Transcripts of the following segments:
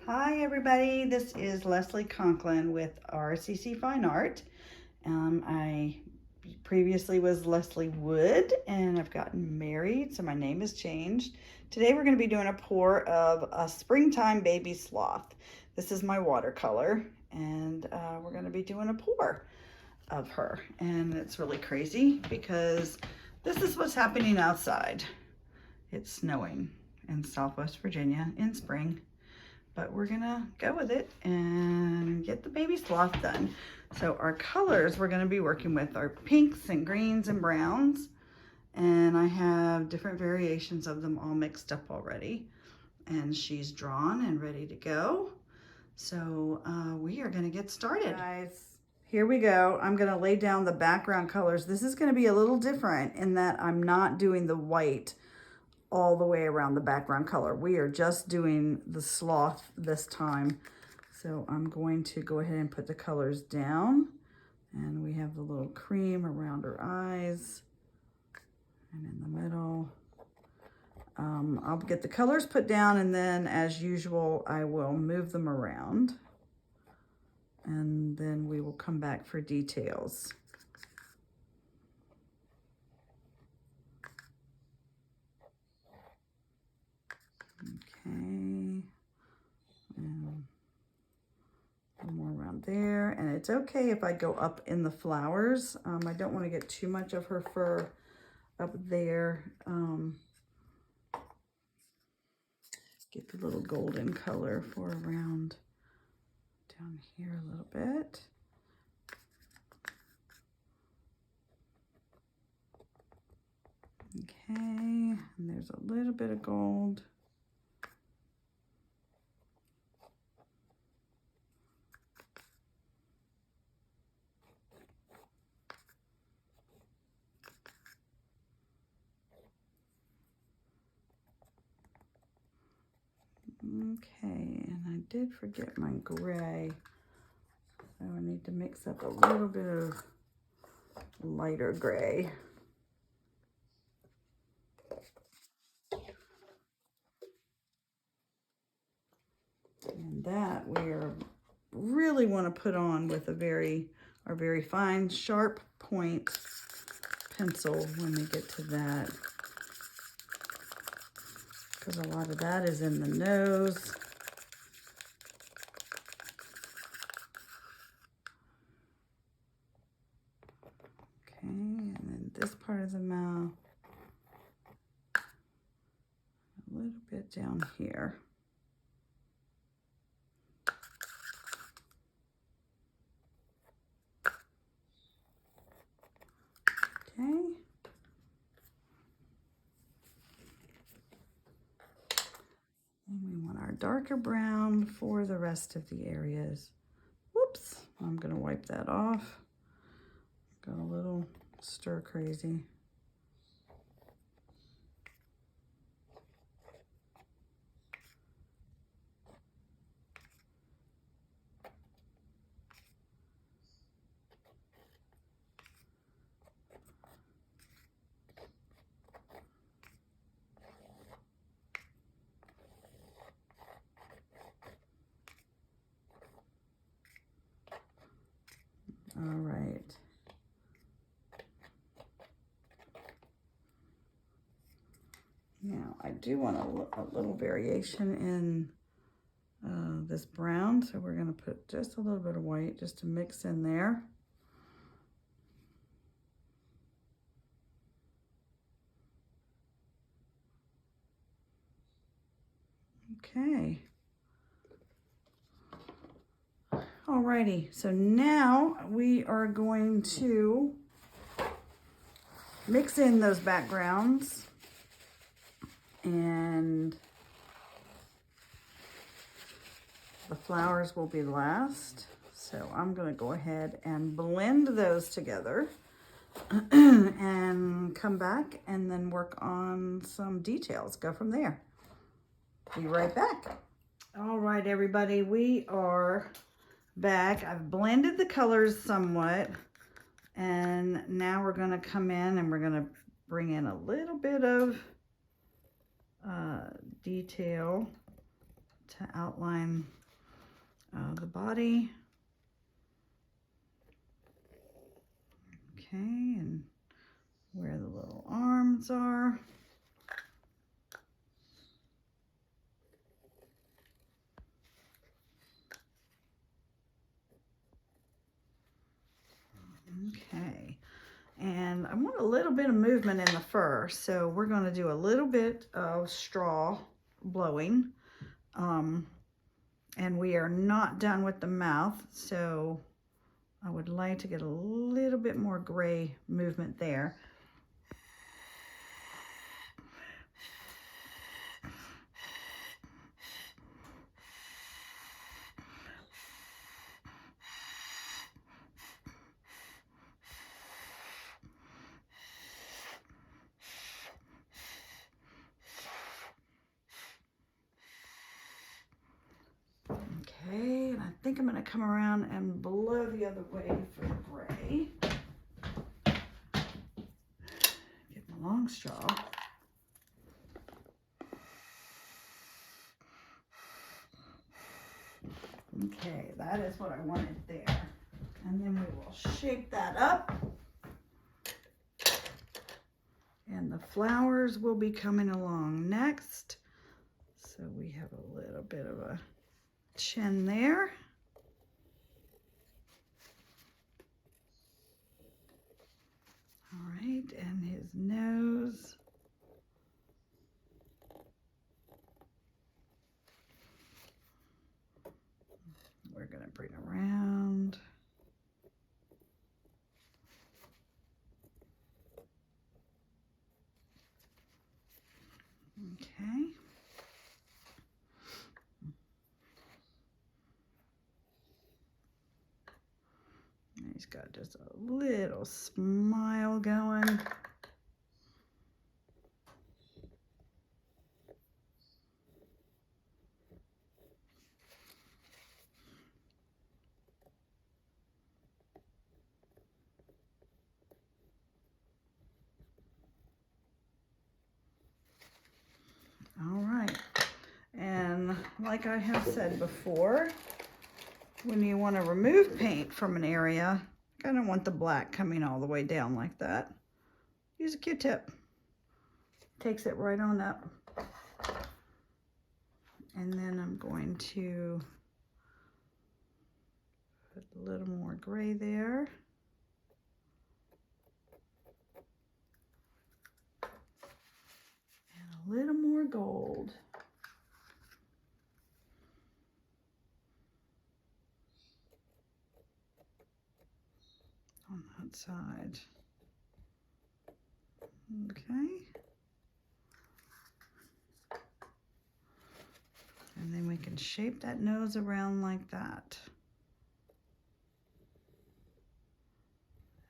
Hi everybody, this is Leslie Conklin with RCC Fine Art. I previously was Leslie Wood and I've gotten married, so my name has changed. Today we're going to be doing a pour of a springtime baby sloth. This is my watercolor and we're going to be doing a pour of her. And it's really crazy because this is what's happening outside. It's snowing in Southwest Virginia in spring. But we're gonna go with it and get the baby sloth done. So our colors we're gonna be working with are pinks and greens and browns. And I have different variations of them all mixed up already. And she's drawn and ready to go. So we are gonna get started. Guys, here we go. I'm gonna lay down the background colors. This is gonna be a little different in that I'm not doing the white all the way around the background color. We are just doing the sloth this time. So I'm going to go ahead and put the colors down. And we have the little cream around her eyes and in the middle. I'll get the colors put down and then as usual, I will move them around. And then we will come back for details. Okay, and one more around there. And it's okay if I go up in the flowers. I don't want to get too much of her fur up there. Get the little golden color for around down here a little bit. Okay, and there's a little bit of gold. Okay, and I did forget my gray, so I need to mix up a little bit of lighter gray. And that we really want to put on with a very fine, sharp point pencil when we get to that. Because a lot of that is in the nose. Okay, and then this part of the mouth. A little bit down here. Okay. And we want our darker brown for the rest of the areas. Whoops, I'm gonna wipe that off. Got a little stir crazy. All right. Now I do want a little variation in this brown, so we're going to put just a little bit of white just to mix in there. Okay. Alrighty, so now we are going to mix in those backgrounds and the flowers will be last. So I'm going to go ahead and blend those together and come back and then work on some details. Go from there. Be right back. All right, everybody, we are back. I've blended the colors somewhat, and now we're going to come in and we're going to bring in a little bit of detail to outline the body. Okay, and where the little arms are. Okay, and I want a little bit of movement in the fur, so we're going to do a little bit of straw blowing. And we are not done with the mouth, so I would like to get a little bit more gray movement there. Okay, and I think I'm going to come around and blow the other way for the gray. Get my long straw. Okay, that is what I wanted there. And then we will shape that up. And the flowers will be coming along next. So we have a little bit of a chin there. All right, and his nose. We're going to bring around. Okay. He's got just a little smile going. All right, and like I have said before, when you want to remove paint from an area, I don't want the black coming all the way down like that. Use a Q-tip. Takes it right on up. And then I'm going to put a little more gray there. And a little more gold. On that side. Okay. And then we can shape that nose around like that.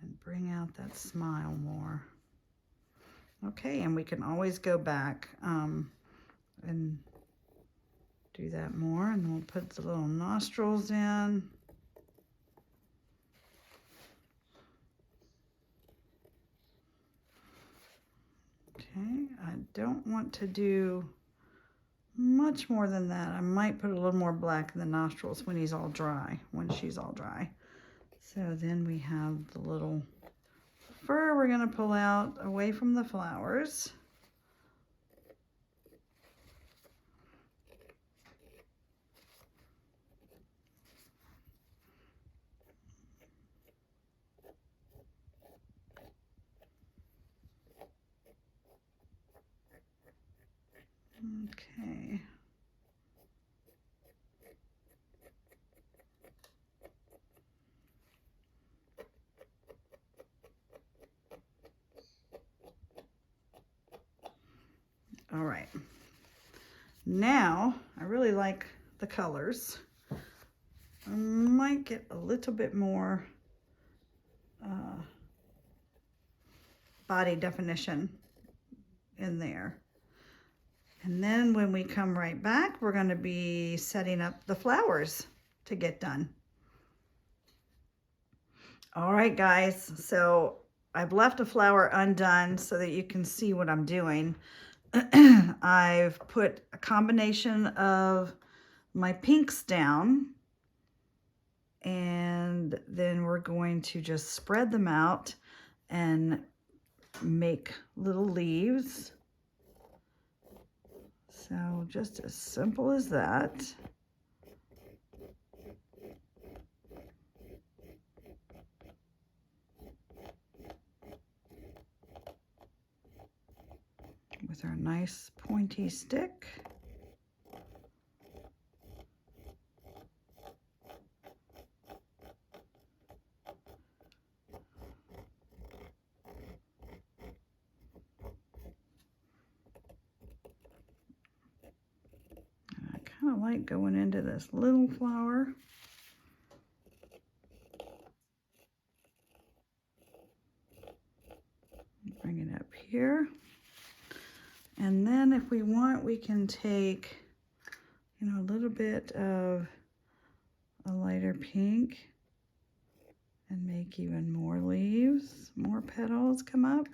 And bring out that smile more. Okay, and we can always go back and do that more. And we'll put the little nostrils in. Okay, I don't want to do much more than that. I might put a little more black in the nostrils when he's all dry, when she's all dry. So then we have the little fur we're going to pull out away from the flowers. Okay. All right. Now, I really like the colors. I might get a little bit more body definition in there. And then when we come right back, we're going to be setting up the flowers to get done. All right, guys, so I've left a flower undone so that you can see what I'm doing. I've put a combination of my pinks down, and then we're going to just spread them out and make little leaves. So just as simple as that. With our nice pointy stick. Kind of like going into this little flower. Bring it up here. And then if we want, we can take, you know, a little bit of a lighter pink and make even more leaves, more petals come up.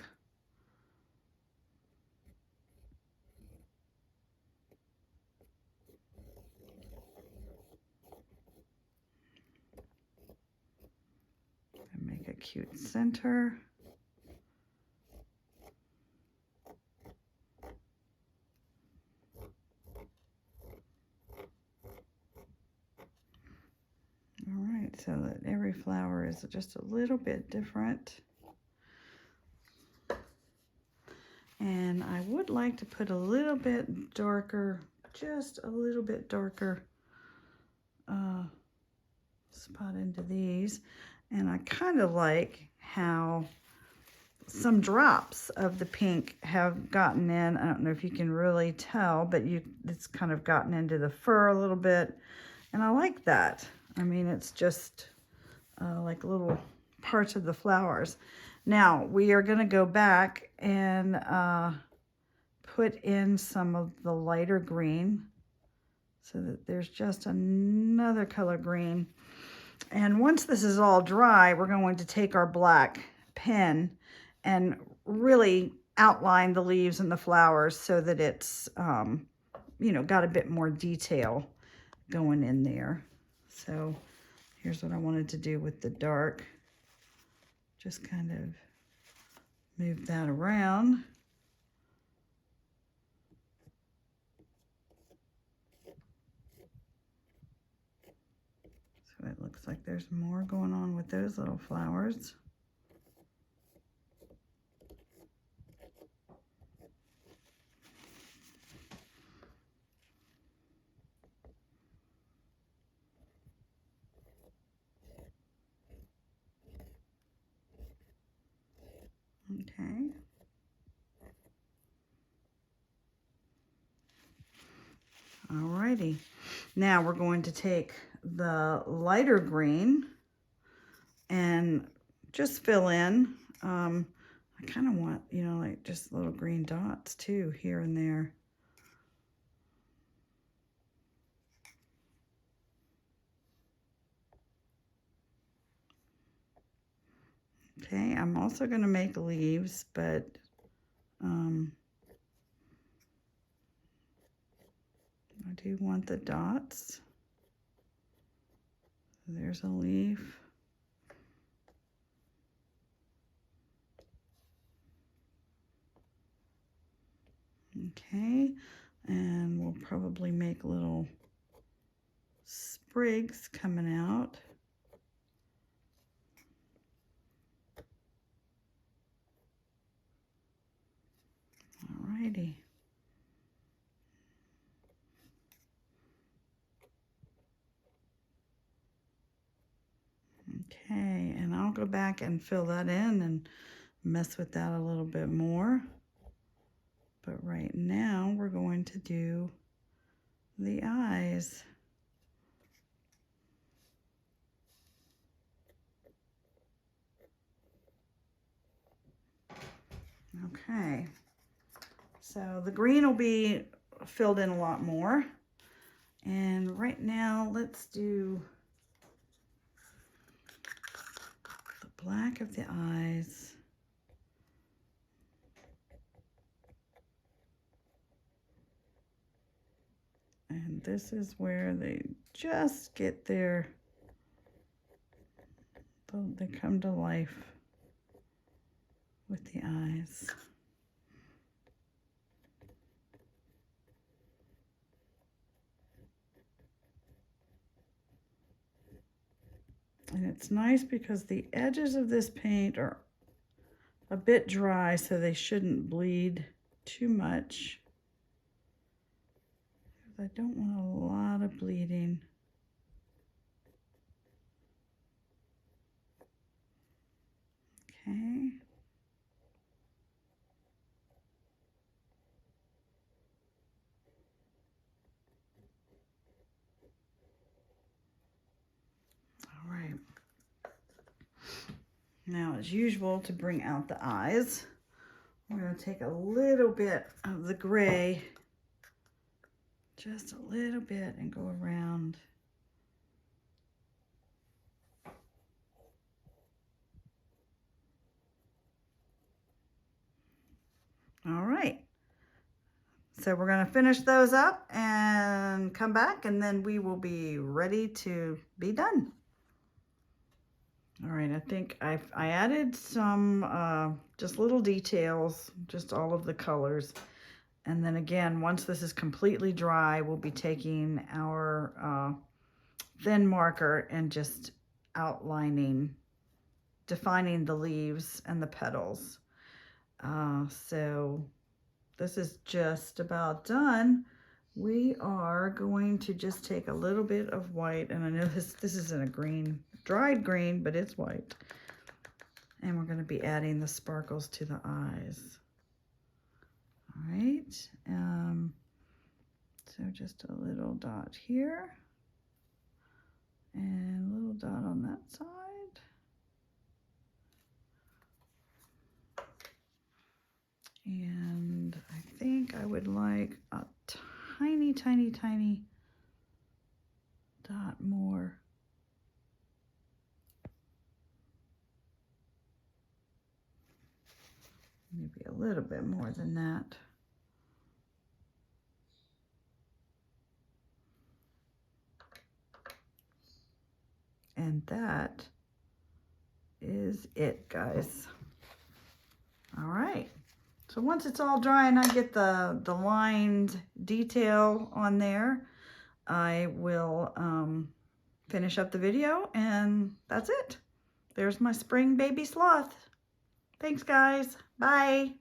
And make a cute center. All right, so that every flower is just a little bit different. And I would like to put a little bit darker, just a little bit darker spot into these. And I kind of like how some drops of the pink have gotten in. I don't know if you can really tell, but it's kind of gotten into the fur a little bit. And I like that. I mean, it's just like little parts of the flowers. Now, we are going to go back and put in some of the lighter green so that there's just another color green. And once this is all dry, we're going to take our black pen and really outline the leaves and the flowers so that it's, you know, got a bit more detail going in there. So here's what I wanted to do with the dark. Just kind of move that around. So it looks like there's more going on with those little flowers. Okay. Alrighty. Now we're going to take the lighter green and just fill in. I kind of want, you know, like just little green dots too here and there. Okay, I'm also going to make leaves, but I do want the dots. There's a leaf. Okay, and we'll probably make little sprigs coming out. Alrighty. Okay, and I'll go back and fill that in and mess with that a little bit more. But right now we're going to do the eyes. Okay, so the green will be filled in a lot more. And right now let's do the black of the eyes. And this is where they just get there. They come to life with the eyes. And it's nice because the edges of this paint are a bit dry, so they shouldn't bleed too much. I don't want a lot of bleeding. Okay. All right. Now, as usual, to bring out the eyes, I'm going to take a little bit of the gray, just a little bit, and go around. All right. So we're going to finish those up and come back, and then we will be ready to be done. All right, I think I added some just little details, just all of the colors. And then again, once this is completely dry, we'll be taking our thin marker and just outlining, defining the leaves and the petals. So this is just about done. We are going to just take a little bit of white, and I know this isn't a green, dried green, but it's white. And we're going to be adding the sparkles to the eyes. All right, so just a little dot here, and a little dot on that side. And I think I would like a tiny, tiny, tiny dot more. Maybe a little bit more than that. And that is it, guys. All right. So once it's all dry and I get the lined detail on there, I will finish up the video, and that's it. There's my spring baby sloth. Thanks, guys. Bye.